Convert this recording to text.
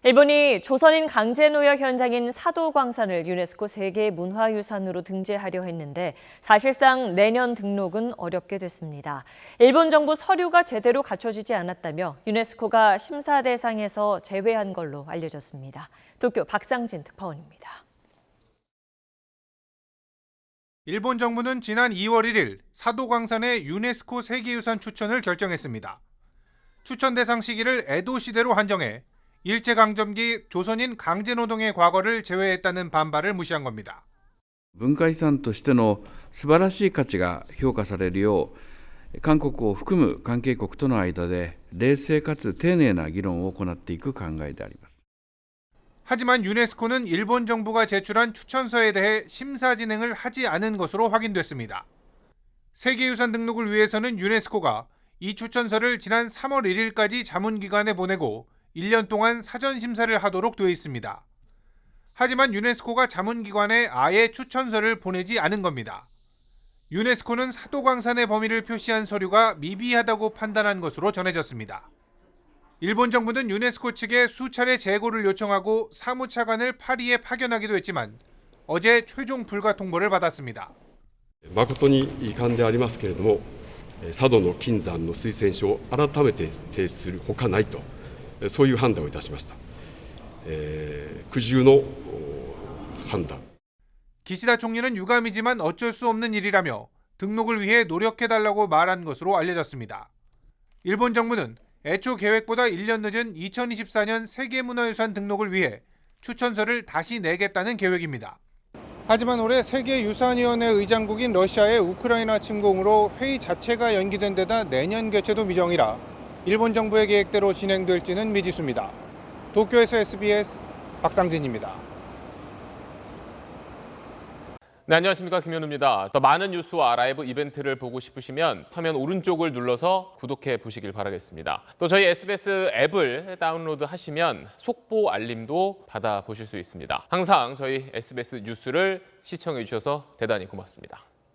일본이 조선인 강제노역 현장인 사도광산을 유네스코 세계문화유산으로 등재하려 했는데 사실상 내년 등록은 어렵게 됐습니다. 일본 정부 서류가 제대로 갖춰지지 않았다며 유네스코가 심사 대상에서 제외한 걸로 알려졌습니다. 도쿄 박상진 특파원입니다. 일본 정부는 지난 2월 1일 사도광산의 유네스코 세계유산 추천을 결정했습니다. 추천 대상 시기를 에도 시대로 한정해 일제강점기 조선인 강제노동의 과거를 제외했다는 반발을 무시한 겁니다. 文化遺産としての素晴らしい価値が評価されるよう、韓国を含む関係国との間で冷静かつ丁寧な議論を行っていく考えであります。 하지만 유네스코는 일본 정부가 제출한 추천서에 대해 심사 진행을 하지 않은 것으로 확인됐습니다. 세계유산 등록을 위해서는 유네스코가 이 추천서를 지난 3월 1일까지 자문기관에 보내고 1년 동안 사전 심사를 하도록 되어 있습니다. 하지만 유네스코가 자문기관에 아예 추천서를 보내지 않은 겁니다. 유네스코는 사도광산의 범위를 표시한 서류가 미비하다고 판단한 것으로 전해졌습니다. 일본 정부는 유네스코 측에 수차례 재고를 요청하고 사무차관을 파리에 파견하기도 했지만 어제 최종 불가 통보를 받았습니다. 誠に遺憾でありますけれども、佐渡の金山の推薦書を改めて提出するほかないと、そういう判断をいたしました。苦渋の判断。 기시다 총리는 유감이지만 어쩔 수 없는 일이라며 등록을 위해 노력해달라고 말한 것으로 알려졌습니다. 일본 정부는 애초 계획보다 1년 늦은 2024년 세계문화유산 등록을 위해 추천서를 다시 내겠다는 계획입니다. 하지만 올해 세계유산위원회 의장국인 러시아의 우크라이나 침공으로 회의 자체가 연기된 데다 내년 개최도 미정이라 일본 정부의 계획대로 진행될지는 미지수입니다. 도쿄에서 SBS 박상진입니다. 네, 안녕하십니까. 김현우입니다. 더 많은 뉴스와 라이브 이벤트를 보고 싶으시면 화면 오른쪽을 눌러서 구독해 보시길 바라겠습니다. 또 저희 SBS 앱을 다운로드 하시면 속보 알림도 받아보실 수 있습니다. 항상 저희 SBS 뉴스를 시청해 주셔서 대단히 고맙습니다.